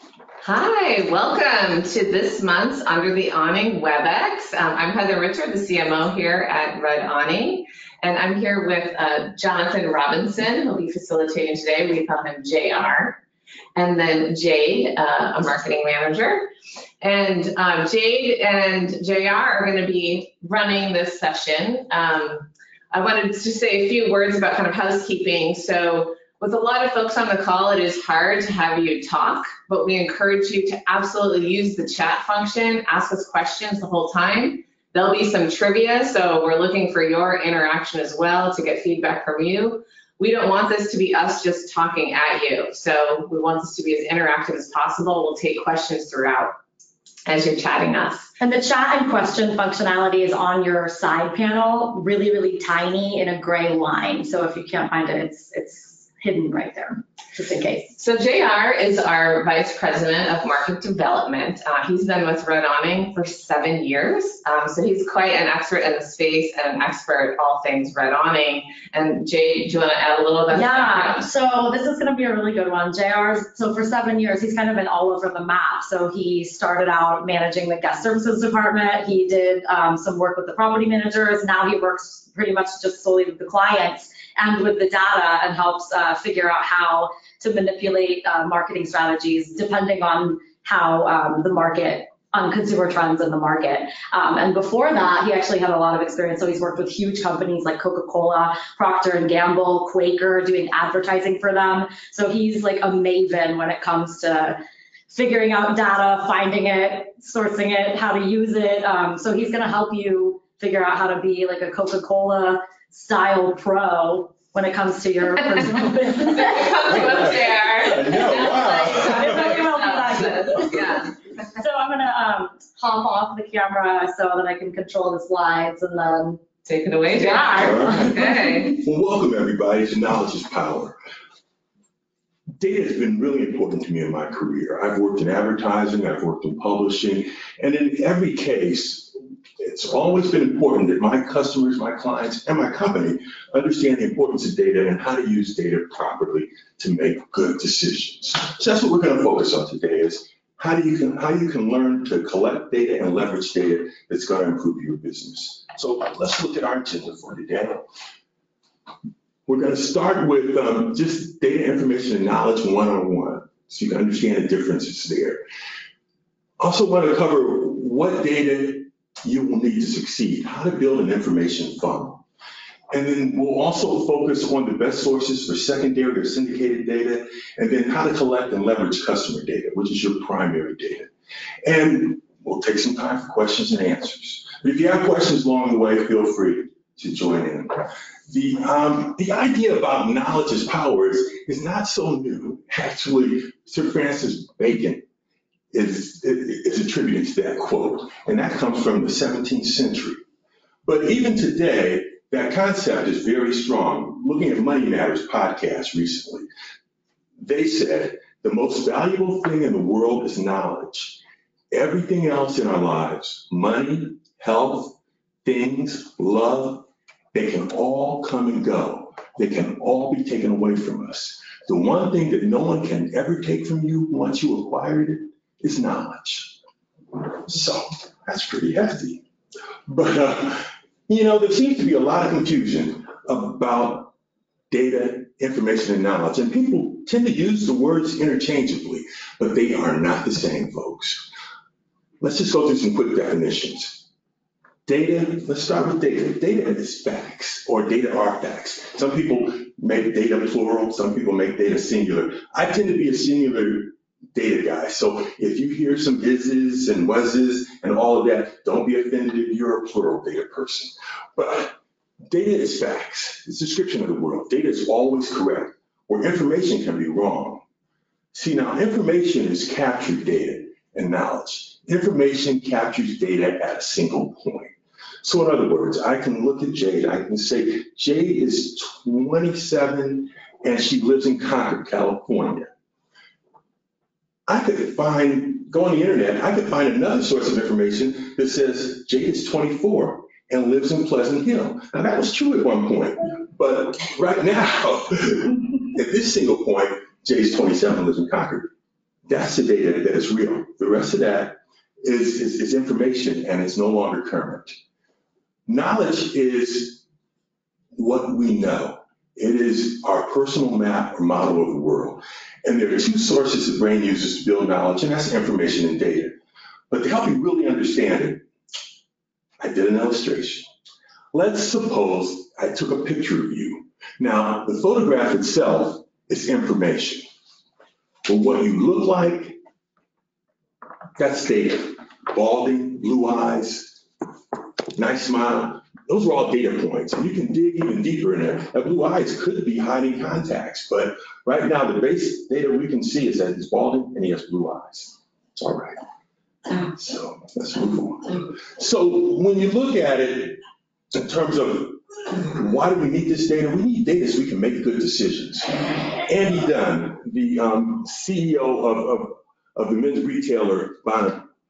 Hi, welcome to this month's Under the Awning WebEx. I'm Heather Richard, the CMO here at Red Awning, and I'm here with Jonathan Robinson, who'll be facilitating today. We call him JR, and then Jade, a marketing manager. And Jade and JR are going to be running this session. I wanted to say a few words about kind of housekeeping. So with a lot of folks on the call, it is hard to have you talk, but we encourage you to absolutely use the chat function, ask us questions the whole time. There'll be some trivia, so we're looking for your interaction as well to get feedback from you. We don't want this to be us just talking at you, so we want this to be as interactive as possible. We'll take questions throughout as you're chatting us. And the chat and question functionality is on your side panel, really, really tiny in a gray line. So if you can't find it, it's hidden right there, just in case. So JR is our Vice President of Market Development. He's been with Red Awning for 7 years. So he's quite an expert in the space and an expert all things Red Awning. And Jay, do you want to add a little bit? Yeah, so this is going to be a really good one. So for 7 years, he's kind of been all over the map. So he started out managing the guest services department. He did some work with the property managers. Now he works pretty much just solely with the clients and with the data and helps figure out how to manipulate marketing strategies depending on how the market, on consumer trends in the market. And before that, he actually had a lot of experience. So he's worked with huge companies like Coca-Cola, Procter & Gamble, Quaker, doing advertising for them. So he's like a maven when it comes to figuring out data, finding it, sourcing it, how to use it. So he's gonna help you figure out how to be like a Coca-Cola style pro when it comes to your personal business. Come to up there. Yeah. So I'm gonna hop off the camera so that I can control the slides and then take it away, JR. Yeah. Okay. Well, welcome everybody to Knowledge is Power. Data has been really important to me in my career. I've worked in advertising, I've worked in publishing, and in every case, it's always been important that my customers, my clients, and my company understand the importance of data and how to use data properly to make good decisions. So that's what we're going to focus on today is how you can learn to collect data and leverage data that's going to improve your business. So let's look at our agenda for today. We're going to start with just data, information, and knowledge 101, so you can understand the differences there. Also want to cover what data you will need to succeed, how to build an information funnel. And then we'll also focus on the best sources for secondary or syndicated data, and then how to collect and leverage customer data, which is your primary data. And we'll take some time for questions and answers. But if you have questions along the way, feel free to join in. The idea about knowledge is power is not so new. Actually, Sir Francis Bacon is attributed to that quote, and that comes from the 17th century. But even today, that concept is very strong. Looking at Money Matters podcast recently, they said the most valuable thing in the world is knowledge. Everything else in our lives, money, health, things, love, they can all come and go. They can all be taken away from us. The one thing that no one can ever take from you once you acquired it is knowledge. So that's pretty hefty. But, there seems to be a lot of confusion about data, information, and knowledge. And people tend to use the words interchangeably, but they are not the same, folks. Let's just go through some quick definitions. Data, let's start with data. Data is facts, or data are facts. Some people make data plural, some people make data singular. I tend to be a singular data guy. So if you hear some is's and was's and all of that, don't be offended if you're a plural data person. But data is facts. It's a description of the world. Data is always correct, where information can be wrong. See, now information is captured data and knowledge. Information captures data at a single point. So in other words, I can look at Jade, I can say, Jade is 27 and she lives in Concord, California. I could go on the internet, I could find another source of information that says Jade is 24 and lives in Pleasant Hill. Now that was true at one point, but right now, at this single point, Jade's 27 and lives in Concord. That's the data that is real. The rest of that is information and it's no longer current. Knowledge is what we know. It is our personal map or model of the world. And there are two sources the brain uses to build knowledge, and that's information and data. But to help you really understand it, I did an illustration. Let's suppose I took a picture of you. Now, the photograph itself is information. But what you look like, that's data. Balding, blue eyes, nice smile. Those are all data points, and you can dig even deeper in there. That blue eyes could be hiding contacts, but right now the base data we can see is that he's balding and he has blue eyes. All right. So let's move on. So when you look at it in terms of why do we need this data? We need data so we can make good decisions. Andy Dunn, the CEO of the men's retailer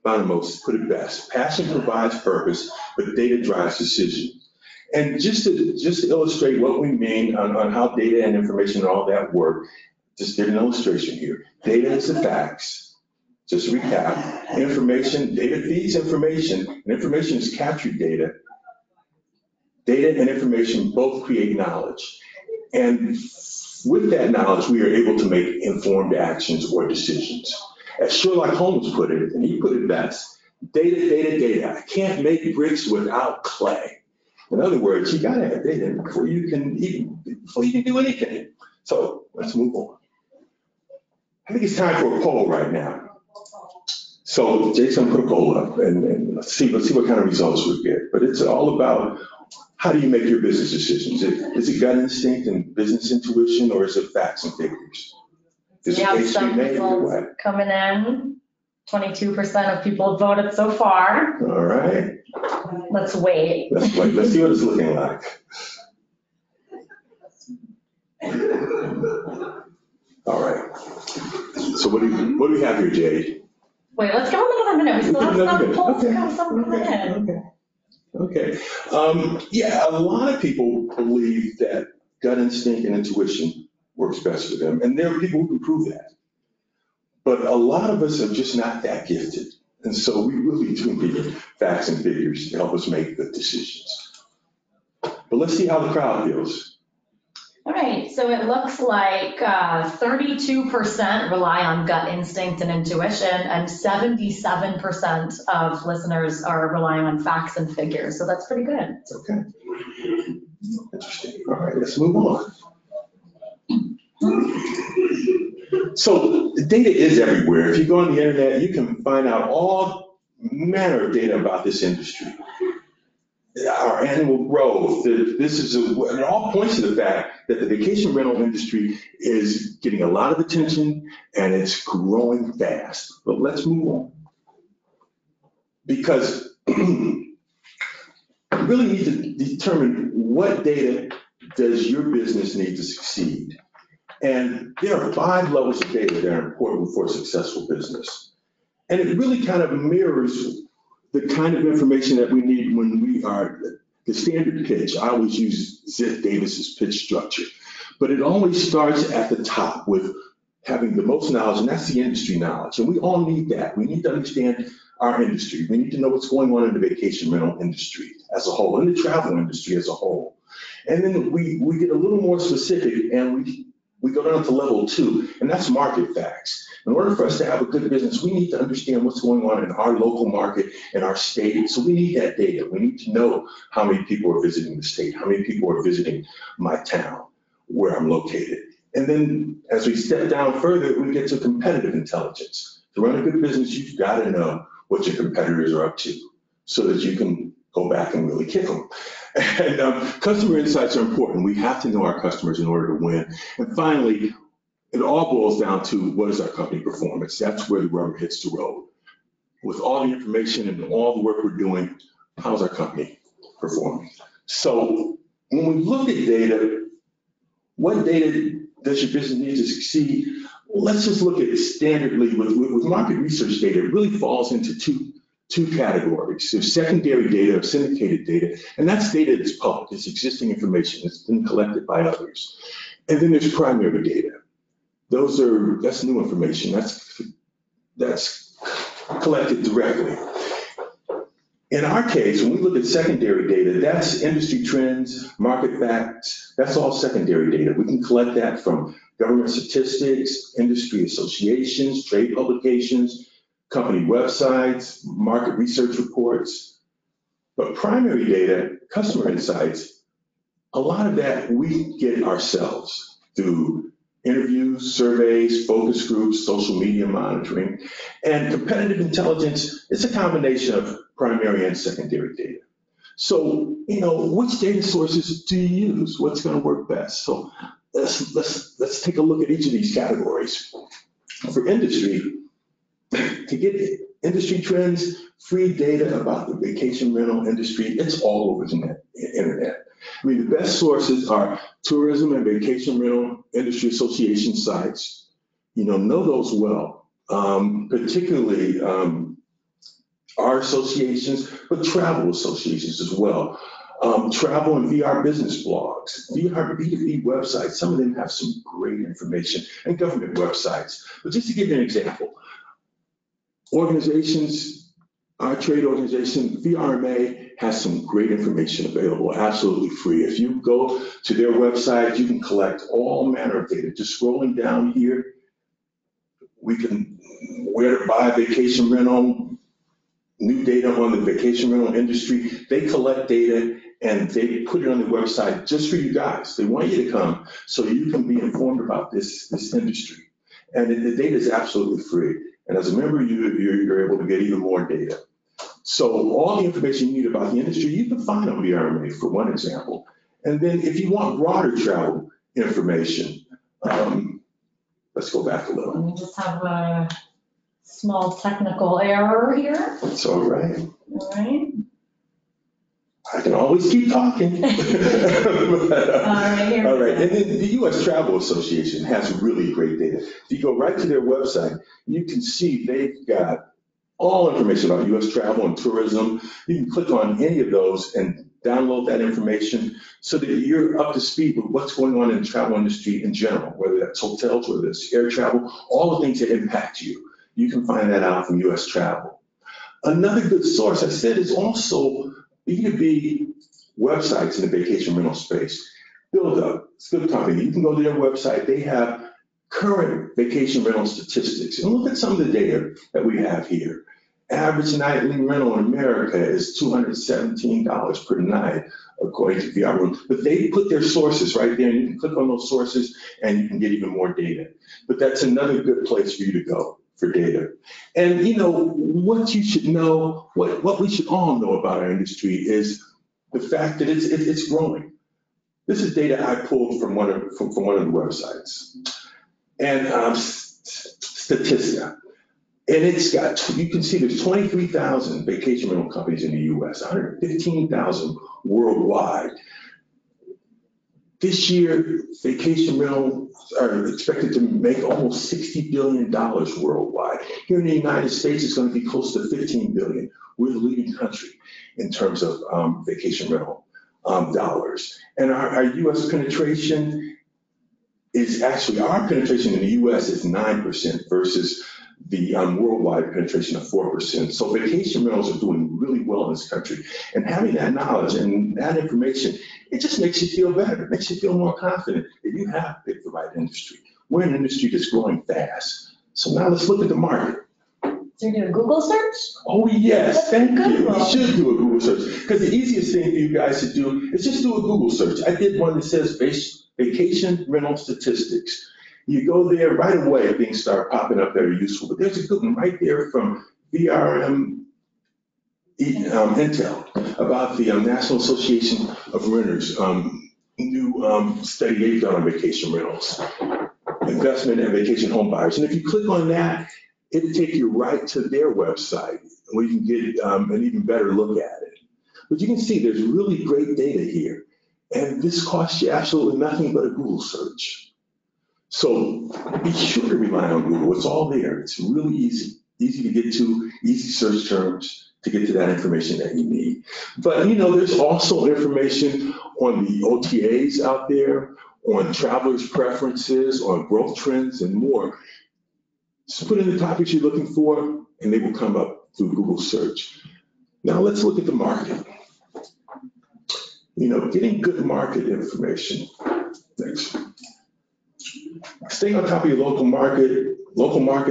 Bonumose, put it best: passion provides purpose, but data drives decision. And just to illustrate what we mean on how data and information and all that work, just did an illustration here. Data is the facts. Just recap. Information, data feeds information, and information is captured data. Data and information both create knowledge. And with that knowledge, we are able to make informed actions or decisions. As Sherlock Holmes put it, and he put it best, data, data, data. I can't make bricks without clay. In other words, you gotta have data before you can do anything. So let's move on. I think it's time for a poll right now. So Jason, put a poll up and let's see what kind of results we get. But it's all about how do you make your business decisions? Is it gut instinct and business intuition, or is it facts and figures? We have some results coming in. 22% of people have voted so far. All right. Let's wait. Let's see what it's looking like. All right. So what do we have here, Jade? Wait, let's give them another minute. We still have some polls to come, some coming in. Okay. Yeah, a lot of people believe that gut instinct and intuition works best for them, and there are people who can prove that. But a lot of us are just not that gifted, and so we really do need facts and figures to help us make good decisions. But let's see how the crowd feels. All right, so it looks like 32% rely on gut instinct and intuition, and 77% of listeners are relying on facts and figures. So that's pretty good. Okay. Interesting. All right, let's move on. So the data is everywhere. If you go on the internet, you can find out all manner of data about this industry. Our annual growth, it all points to the fact that the vacation rental industry is getting a lot of attention and it's growing fast. But let's move on. Because you really need to determine what data does your business need to succeed. And there are 5 levels of data that are important for a successful business. And it really kind of mirrors the kind of information that we need when we are the standard pitch. I always use Ziff Davis's pitch structure, but it always starts at the top with having the most knowledge, and that's the industry knowledge. And we all need that. We need to understand our industry. We need to know what's going on in the vacation rental industry as a whole, in the travel industry as a whole. And then we get a little more specific, and we go down to level 2, and that's market facts. In order for us to have a good business, we need to understand what's going on in our local market and our state. So we need that data. We need to know how many people are visiting the state, how many people are visiting my town, where I'm located. And then as we step down further, we get to competitive intelligence. To run a good business, you've got to know what your competitors are up to so that you can go back and really kick them. And customer insights are important. We have to know our customers in order to win. And finally, it all boils down to what is our company performance. That's where the rubber hits the road. With all the information and all the work we're doing, how's our company performing? So when we look at data, what data does your business need to succeed? Let's just look at it standardly. With market research data, it really falls into two categories. There's secondary data or syndicated data, and that's data that's public. It's existing information that's been collected by others. And then there's primary data. That's new information. That's that's collected directly. In our case, when we look at secondary data, that's industry trends, market facts, that's all secondary data. We can collect that from government statistics, industry associations, trade publications, company websites, market research reports. But primary data, customer insights, a lot of that we get ourselves through interviews, surveys, focus groups, social media monitoring, and competitive intelligence is a combination of primary and secondary data. So, which data sources do you use? What's going to work best? So let's take a look at each of these categories. For industry, to get industry trends, free data about the vacation rental industry, it's all over the internet. I mean, the best sources are tourism and vacation rental industry association sites. Know those well, particularly our associations, but travel associations as well. Travel and VR business blogs, VR B2B websites, some of them have some great information, and government websites. But just to give you an example, organizations, our trade organization, VRMA, has some great information available, absolutely free. If you go to their website, you can collect all manner of data. Just scrolling down here, we can, where to buy vacation rental, new data on the vacation rental industry. They collect data and they put it on the website just for you guys. They want you to come so you can be informed about this industry. And the data is absolutely free. And as a member, you're able to get even more data. So all the information you need about the industry, you can find on VRMA, for one example. And then if you want broader travel information, let's go back a little. We just have a small technical error here. It's all right. All right. I can always keep talking. All right, here All right, and then the U.S. Travel Association has really great data. If you go right to their website, you can see they've got all information about U.S. travel and tourism. You can click on any of those and download that information so that you're up to speed with what's going on in the travel industry in general, whether that's hotels, whether it's air travel, all the things that impact you. You can find that out from U.S. Travel. Another good source, I said, is also B2B websites in the vacation rental space. BuildUp, it's a good company. You can go to their website. They have current vacation rental statistics. And look at some of the data that we have here. Average nightly rental in America is $217 per night, according to VR Room. But they put their sources right there, and you can click on those sources, and you can get even more data. But that's another good place for you to go for data. And what you should know, what we should all know about our industry is the fact that it's growing. This is data I pulled from one of the websites, and Statista. And it's got, you can see there's 23,000 vacation rental companies in the US, 115,000 worldwide. This year, vacation rentals are expected to make almost $60 billion worldwide. Here in the United States, it's going to be close to $15 billion. We're the leading country in terms of vacation rental dollars. And our US penetration is actually, our penetration in the US is 9% versus the worldwide penetration of 4%. So vacation rentals are doing really well in this country. And having that knowledge and that information, it just makes you feel better. It makes you feel more confident that you have picked the right industry. We're an industry that's growing fast. So now let's look at the market. So you do a Google search? Oh, yes, thank you. One. You should do a Google search, because the easiest thing for you guys to do is just do a Google search. I did one that says vacation rental statistics. You go there right away, things start popping up that are useful. But there's a good one right there from VRM Intel about the National Association of Renters, new study they've done on vacation rentals, investment and vacation home buyers. And if you click on that, it'll take you right to their website where you can get an even better look at it. But you can see there's really great data here. And this costs you absolutely nothing but a Google search. So be sure to rely on Google. It's all there. It's really easy to get to, easy search terms to get to that information that you need. But there's also information on the OTAs out there, on travelers' preferences, on growth trends and more. Just put in the topics you're looking for, and they will come up through Google search. Now let's look at the market. Getting good market information. Next. Staying on top of your local market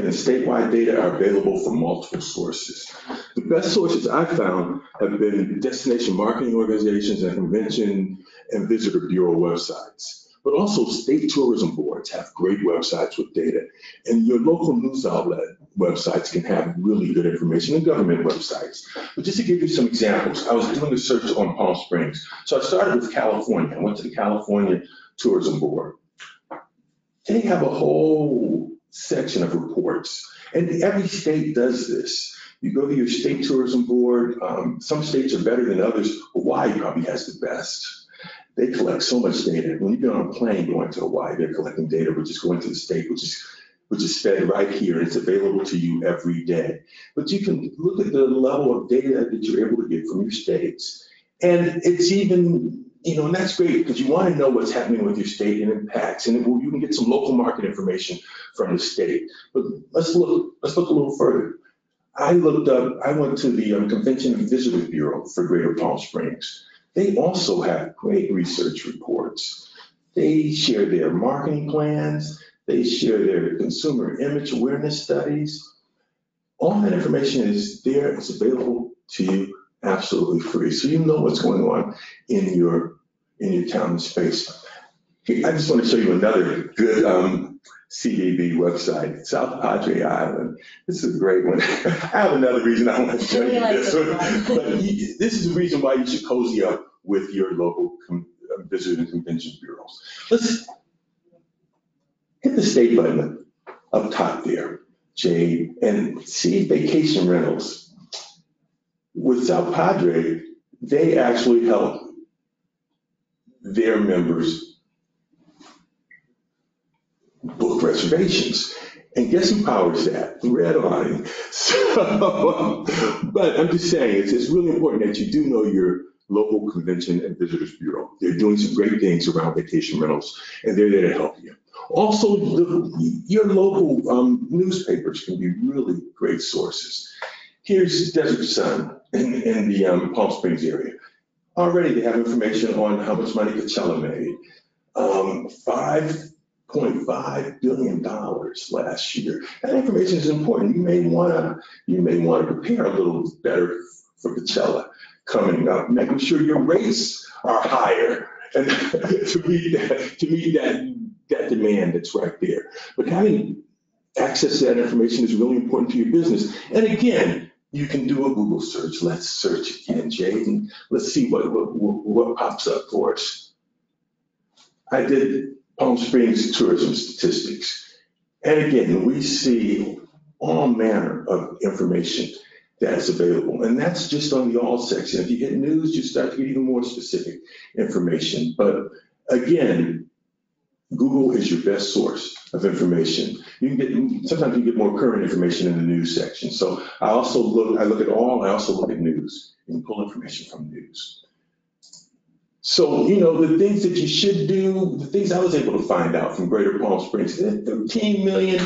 and statewide data are available from multiple sources. The best sources I've found have been destination marketing organizations and convention and visitor bureau websites. But also state tourism boards have great websites with data. And your local news outlet websites can have really good information, and government websites. But just to give you some examples, I was doing a search on Palm Springs. So I started with California. I went to the California Tourism Board. They have a whole section of reports, and every state does this. You go to your state tourism board. Some states are better than others. Hawaii probably has the best. They collect so much data. When you get on a plane going to Hawaii, they're collecting data, which is going to the state, which is fed right here. It's available to you every day. But you can look at the level of data that you're able to get from your states. And it's even, and that's great because you want to know what's happening with your state and impacts. And you can get some local market information from the state. But let's look a little further. I went to the Convention and Visitor Bureau for Greater Palm Springs. They also have great research reports. They share their marketing plans. They share their consumer image awareness studies. All that information is there. It's available to you absolutely free. So you know what's going on in your town and space. I just want to show you another good CDB website, South Padre Island. This is a great one. I have another reason I want to show you this one. But this is the reason why you should cozy up with your local visitor and convention bureaus. Let's hit the state button up top there, Jade, and see vacation rentals. With South Padre, they actually help their members book reservations. And guess who powers that? Red Awning. So, but I'm just saying, it's really important that you do know your local convention and visitors bureau. They're doing some great things around vacation rentals, and they're there to help you. Also, your local newspapers can be really great sources. Here's Desert Sun in the Palm Springs area. Already they have information on how much money Coachella made. $5.5 billion last year. That information is important. You may want to prepare a little better for Coachella coming up, making sure your rates are higher and to meet that demand that's right there. But having access to that information is really important to your business. And again, you can do a Google search. Let's search again, Jade, and let's see what pops up for us. I did Palm Springs tourism statistics. And again, we see all manner of information that's available. And that's just on the all section. If you hit news, you start to get even more specific information. But again, Google is your best source of information. Sometimes you get more current information in the news section. So I look at news and pull information from news. So, the things that you should do, the things I was able to find out from Greater Palm Springs, 13 million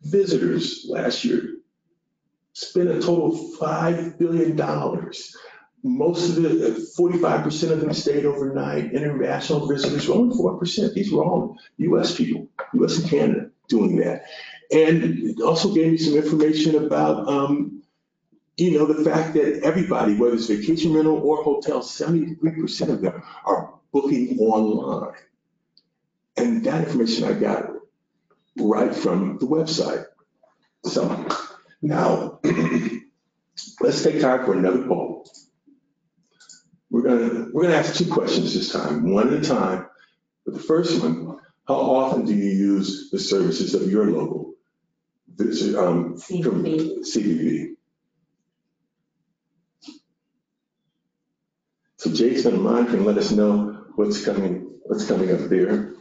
visitors last year, spent a total of $5 billion. Most of the, 45% of them stayed overnight. International visitors were only 4%. These were all US people, US and Canada doing that. And it also gave me some information about, the fact that everybody, whether it's vacation rental or hotel, 73% of them are booking online. And that information I got right from the website. So now, let's take time for another poll. We're gonna ask two questions this time, one at a time. But the first one, how often do you use the services of your local CVB? So Jade's gonna monitor and let us know what's coming up there.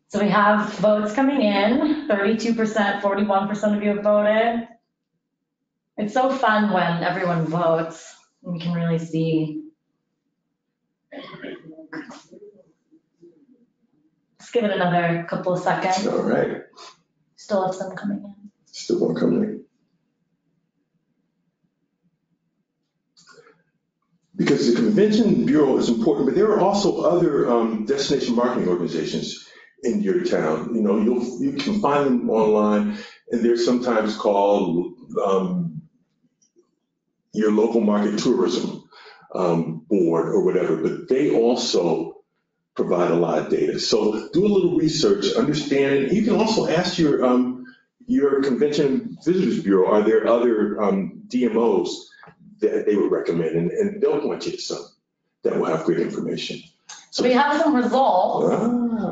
So we have votes coming in, 32%, 41% of you have voted. It's so fun when everyone votes, and we can really see. Just give it another couple of seconds. All right. Still have some coming in. Still won't come in. Because the Convention Bureau is important, but there are also other destination marketing organizations in your town. You know, you can find them online, and they're sometimes called your local market tourism board or whatever, but they also provide a lot of data. So do a little research, understand. You can also ask your Convention Visitors Bureau, are there other DMOs that they would recommend? And they'll point you to some that will have great information. So we have some results.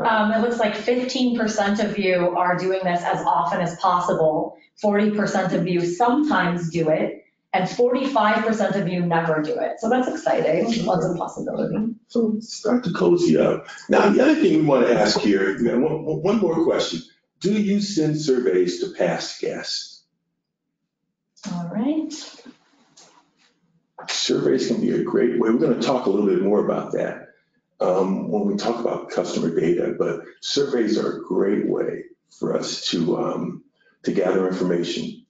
Ah. It looks like 15% of you are doing this as often as possible. 40% of you sometimes do it. And 45% of you never do it. So that's exciting. Lots of possibility. So start to cozy up. Now, the other thing we want to ask here, one more question. Do you send surveys to past guests? All right. Surveys can be a great way. We're going to talk a little bit more about that when we talk about customer data, but surveys are a great way for us to gather information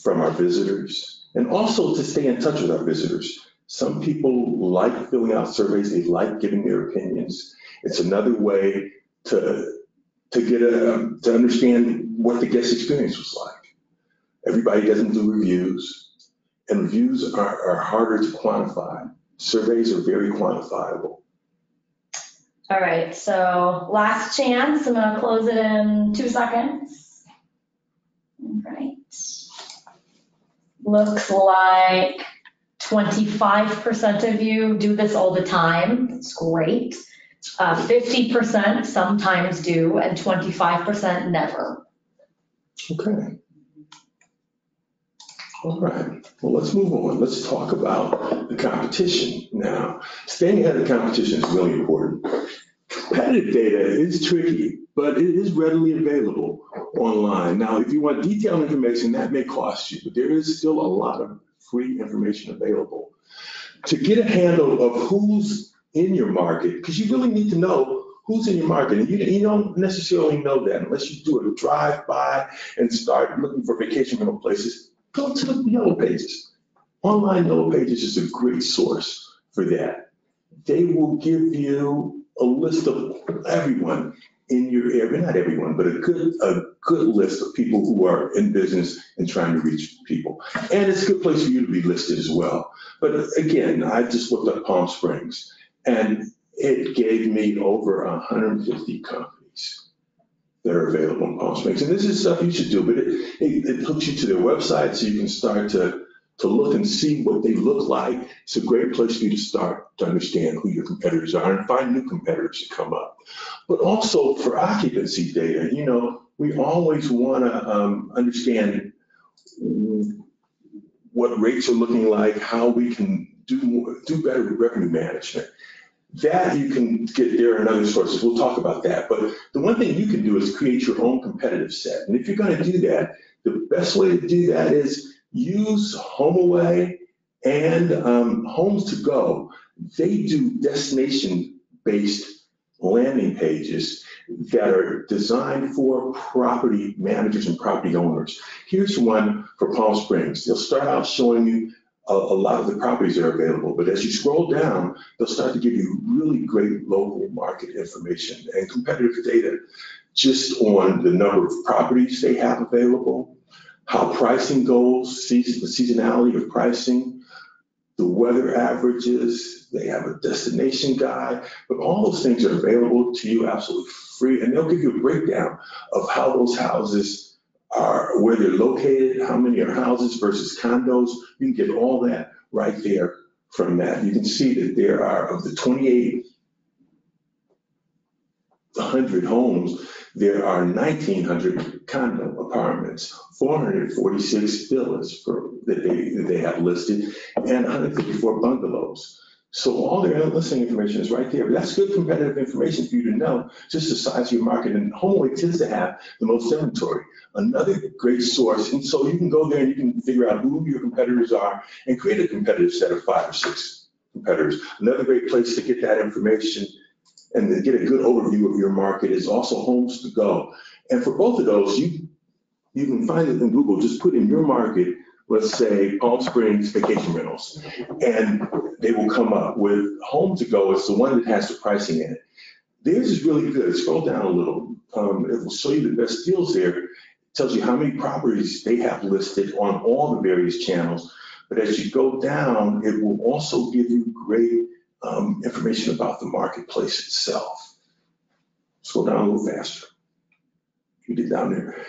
from our visitors and also to stay in touch with our visitors. Some people like filling out surveys. They like giving their opinions. It's another way to understand what the guest experience was like. Everybody doesn't do reviews, and reviews are harder to quantify. Surveys are very quantifiable. All right, so last chance. I'm gonna close it in 2 seconds. All right. Looks like 25% of you do this all the time. That's great. 50% sometimes do, and 25% never. Okay. All right. Well, let's move on. Let's talk about the competition now. Staying ahead of the competition is really important. Competitive data is tricky, but it is readily available online. Now, if you want detailed information, that may cost you, but there is still a lot of free information available. To get a handle of who's in your market, because you really need to know who's in your market, and you don't necessarily know that unless you do a drive-by and start looking for vacation rental places. Go to the Yellow Pages. Online Yellow Pages is a great source for that. They will give you a list of everyone in your area, not everyone, but a good list of people who are in business and trying to reach people. And it's a good place for you to be listed as well. But again, I just looked up Palm Springs, and it gave me over 150 companies that are available in Palm Springs. And this is stuff you should do, but it hooks you to their website so you can start to look and see what they look like. It's a great place for you to start to understand who your competitors are and find new competitors to come up. But also for occupancy data, you know, we always want to understand what rates are looking like, how we can do better with revenue management. That you can get there in other sources. We'll talk about that. But the one thing you can do is create your own competitive set. And if you're going to do that, the best way to do that is use HomeAway and Homes to Go. They do destination-based landing pages that are designed for property managers and property owners. Here's one for Palm Springs. They'll start out showing you a lot of the properties that are available, but as you scroll down, they'll start to give you really great local market information and competitive data just on the number of properties they have available, how pricing goes, the seasonality of pricing, the weather averages. They have a destination guide, but all those things are available to you absolutely free, and they'll give you a breakdown of how those houses are, where they're located, how many are houses versus condos. You can get all that right there from that. You can see that there are, of the 2,800 homes, there are 1,900 condo apartments, 446 villas that they have listed, and 154 bungalows. So all their listing information is right there. But that's good competitive information for you to know, just the size of your market. And HomeAway tends to have the most inventory. Another great source. And so you can go there and you can figure out who your competitors are and create a competitive set of 5 or 6 competitors. Another great place to get that information and to get a good overview of your market is also Homes to Go. And for both of those, you You can find it in Google. Just put in your market, let's say Palm Springs vacation rentals, and they will come up with Home to Go. It's the one that has the pricing in it. Theirs is really good. Scroll down a little. It will show you the best deals there. It tells you how many properties they have listed on all the various channels. But as you go down, it will also give you great information about the marketplace itself. Scroll down a little faster. You get down there.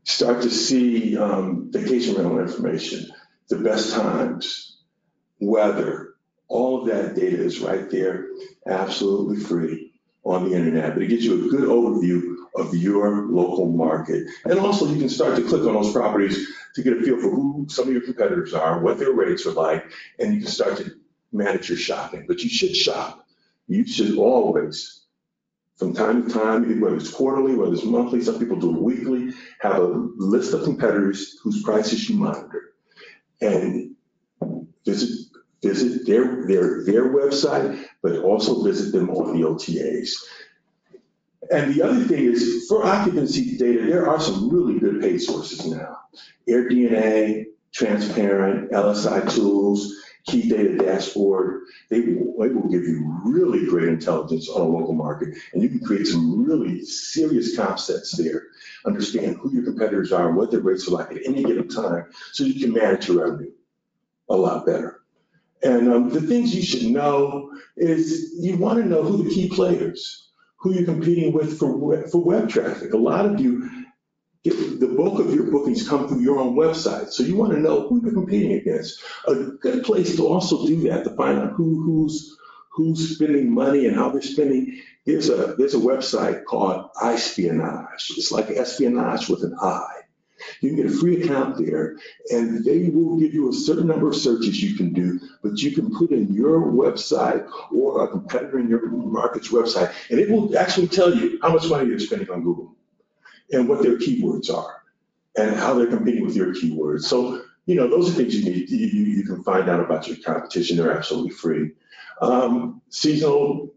Start to see vacation rental information, the best times, weather, all of that data is right there, absolutely free on the internet. But it gives you a good overview of your local market. And also you can start to click on those properties to get a feel for who some of your competitors are, what their rates are like, and you can start to manage your shopping. But you should shop. You should always, from time to time, whether it's quarterly, whether it's monthly, some people do it weekly, have a list of competitors whose prices you monitor. And visit their website, but also visit them on the OTAs. And the other thing is, for occupancy data, there are some really good paid sources now. AirDNA, Transparent, LSI Tools, Key Data Dashboard. They will give you really great intelligence on a local market, and you can create some really serious comp sets there. Understand who your competitors are, what their rates are like at any given time, so you can manage your revenue a lot better. And the things you should know is you want to know who the key players, who you're competing with for web traffic. A lot of you, the bulk of your bookings come through your own website, so you want to know who you're competing against. A good place to also do that, to find out who's spending money and how they're spending. There's a website called iSpionage. It's like espionage with an I. You can get a free account there, and they will give you a certain number of searches you can do, but you can put in your website or a competitor in your market's website, and it will actually tell you how much money they're spending on Google and what their keywords are and how they're competing with your keywords. So, those are things you need. You can find out about your competition. They're absolutely free. Seasonal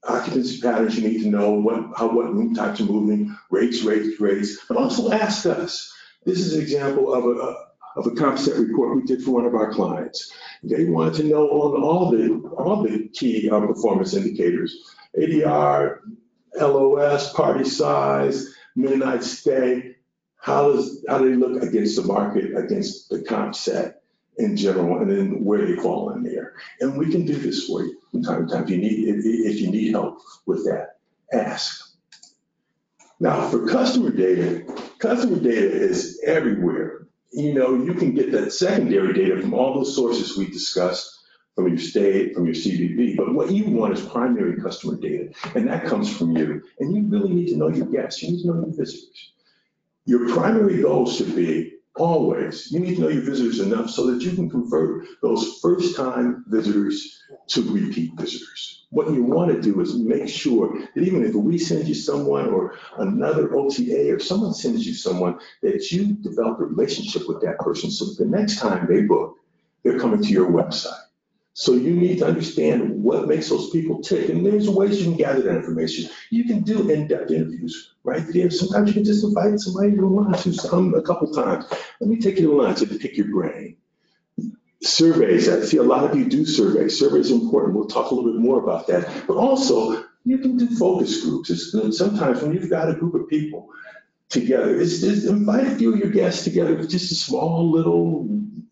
occupancy patterns, you need to know what room types are moving, rates, but also ask us. This is an example of a comp set report we did for one of our clients. They wanted to know on all the key performance indicators, ADR, LOS, party size, midnight stay, how do they look against the market, against the comp set in general, and then where they fall in there. And we can do this for you from time to time. If you need help with that, ask. Now, for customer data is everywhere. You can get that secondary data from all those sources we discussed, from your state, from your CVV, but what you want is primary customer data, and that comes from you. And you really need to know your guests, you need to know your visitors. Your primary goal should be always, you need to know your visitors enough so that you can convert those first-time visitors to repeat visitors. What you want to do is make sure that even if we send you someone or another OTA or someone sends you someone, that you develop a relationship with that person so that the next time they book, they're coming to your website. So you need to understand what makes those people tick. And there's ways you can gather that information. You can do in-depth interviews right there. Sometimes you can just invite somebody to lunch a couple times. Let me take you to lunch and pick your brain. Surveys, I see a lot of you do surveys. Surveys are important. We'll talk a little bit more about that. But also, you can do focus groups. It's good sometimes when you've got a group of people together. It's invite a few of your guests together with just a small little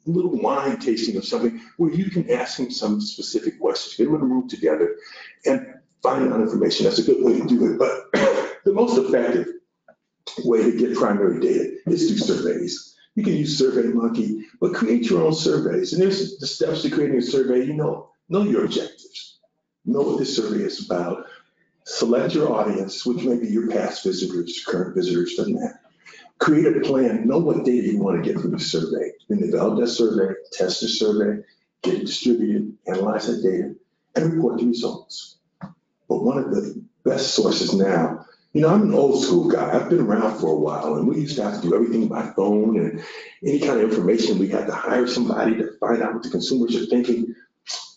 wine tasting of something where you can ask them some specific questions. Get them in a room together and find out information. That's a good way to do it. But the most effective way to get primary data is through surveys. You can use SurveyMonkey, but create your own surveys. And there's the steps to creating a survey. Know your objectives. Know what this survey is about. Select your audience, which may be your past visitors, current visitors, doesn't matter. Create a plan. Know what data you want to get from the survey. Then develop that survey, test the survey, get it distributed, analyze that data, and report the results. But one of the best sources now, I'm an old school guy. I've been around for a while, and we used to have to do everything by phone, and any kind of information, we had to hire somebody to find out what the consumers are thinking.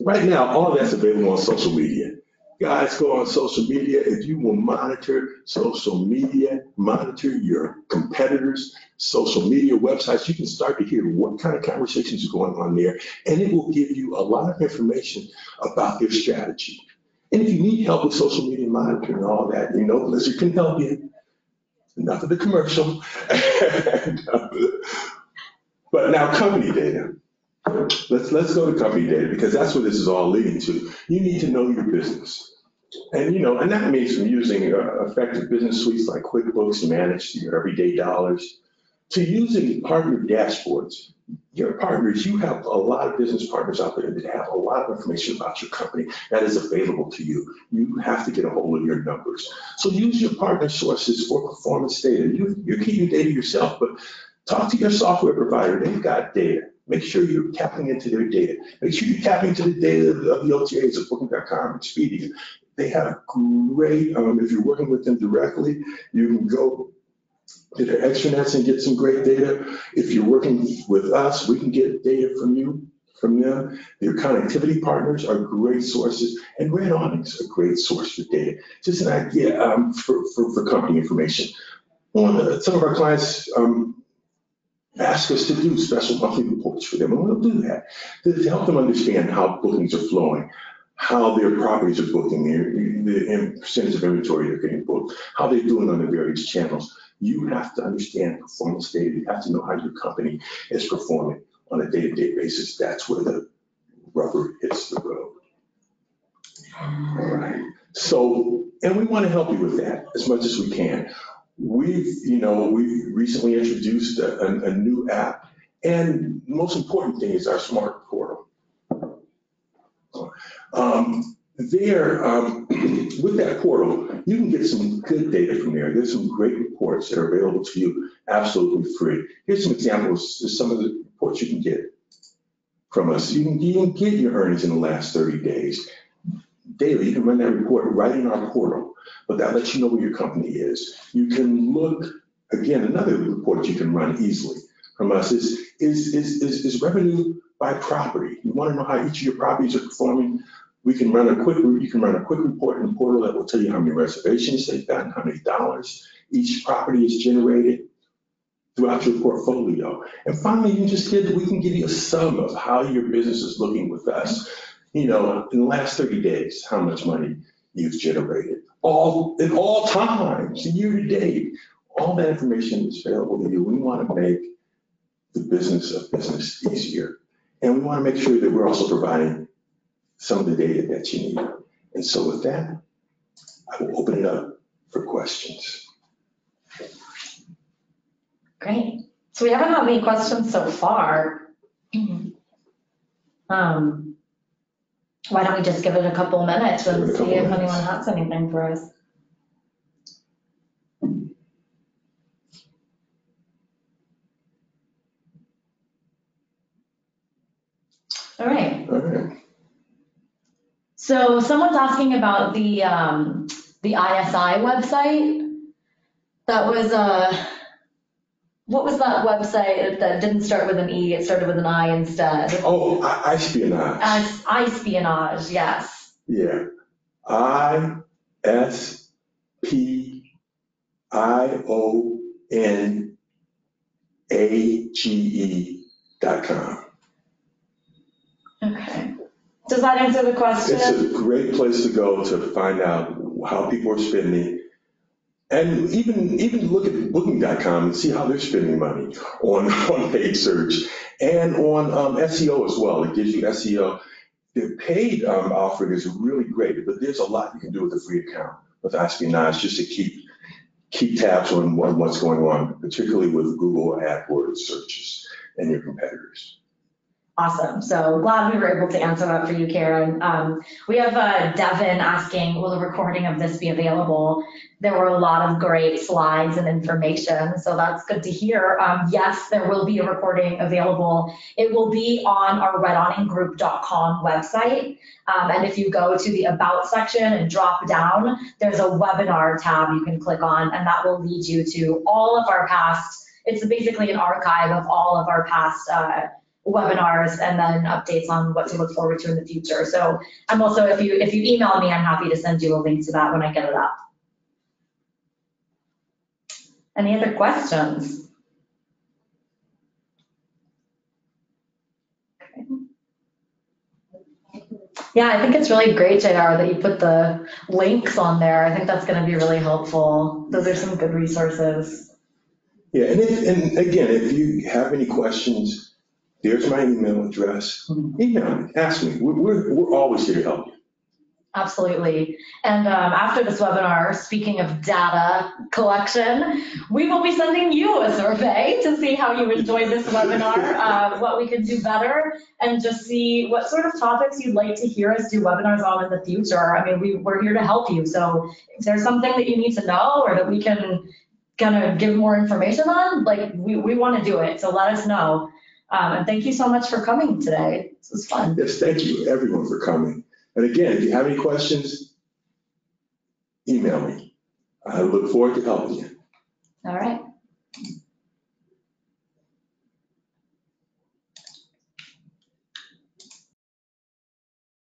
Right now, all of that's available on social media. Guys, go on social media. If you will monitor social media, monitor your competitors' social media websites, you can start to hear what kind of conversations are going on there. And it will give you a lot of information about their strategy. And if you need help with social media monitoring and all that, you know, Blizzard can help you. Enough of the commercial. But now company data. Let's go to company data, because that's what this is all leading to. You need to know your business. And, you know, and that means from using effective business suites like QuickBooks to manage your everyday dollars, to using partner dashboards. Your partners, you have a lot of business partners out there that have a lot of information about your company that is available to you. You have to get a hold of your numbers. So use your partner sources for performance data. You're keeping data yourself, but talk to your software provider. They've got data. Make sure you're tapping into their data. Make sure you're tapping into the data of the OTAs of Booking.com and Expedia. They have great, if you're working with them directly, you can go to their extranets and get some great data. If you're working with us, we can get data from them. Their connectivity partners are great sources, and Red Awning's a great source for data. Just an idea for company information. Some of our clients ask us to do special monthly reports for them, and we'll do that to help them understand how bookings are flowing, how their properties are booking, the percentage of inventory they're getting booked, how they're doing on the various channels. You have to understand performance data. You have to know how your company is performing on a day-to-day basis. That's where the rubber hits the road. All right. So, and we want to help you with that as much as we can. We've recently introduced a new app, and the most important thing is our smart portal. With that portal, you can get some good data from there. There's some great reports that are available to you absolutely free. Here's some examples of some of the reports you can get from us. You can get your earnings in the last 30 days. Daily, you can run that report right in our portal, but that lets you know where your company is. You can look, again, another report you can run easily from us is revenue by property. You want to know how each of your properties are performing. You can run a quick report in the portal that will tell you how many reservations they've gotten, how many dollars each property is generated throughout your portfolio. And finally, we can give you a sum of how your business is looking with us. You know, in the last 30 days, how much money you've generated. In all times, year to date, all that information is available to you. We want to make the business of business easier. And we want to make sure that we're also providing some of the data that you need. And so with that, I will open it up for questions. Great. So we haven't had any questions so far. Why don't we just give it a couple minutes and see if anyone has anything for us? All right. So someone's asking about the ISI website. That was what was that website that didn't start with an E, it started with an I instead? Oh, iSpionage. iSpionage, yes. Yeah. iSpionage.com. Okay. Does that answer the question? It's a great place to go to find out how people are spending. And even look at Booking.com and see how they're spending money on paid search and on SEO as well. It gives you SEO. The paid offering is really great, but there's a lot you can do with a free account with iSpionage just to keep tabs on what's going on, particularly with Google AdWords searches and your competitors. Awesome. So glad we were able to answer that for you, Karen. We have Devin asking, will the recording of this be available? There were a lot of great slides and information, so that's good to hear. Yes, there will be a recording available. It will be on our redawningroup.com website. And if you go to the About section and drop down, there's a webinar tab you can click on, and that will lead you to all of our past, it's basically an archive of all of our past webinars and then updates on what to look forward to in the future. So I'm also, if you email me, I'm happy to send you a link to that when I get it up. Any other questions? Yeah, I think it's really great, JR, that you put the links on there. I think that's going to be really helpful. Those are some good resources. Yeah, and again, if you have any questions, there's my email address. Email me, ask me. We're always here to help you. Absolutely. And after this webinar, speaking of data collection, we will be sending you a survey to see how you enjoyed this webinar, what we could do better, and just see what sort of topics you'd like to hear us do webinars on in the future. I mean, we're here to help you. So if there's something that you need to know or that we can kind of give more information on, like we want to do it. So let us know. And thank you so much for coming today. This was fun. Yes, thank you everyone for coming. And again, if you have any questions, email me. I look forward to helping you. All right.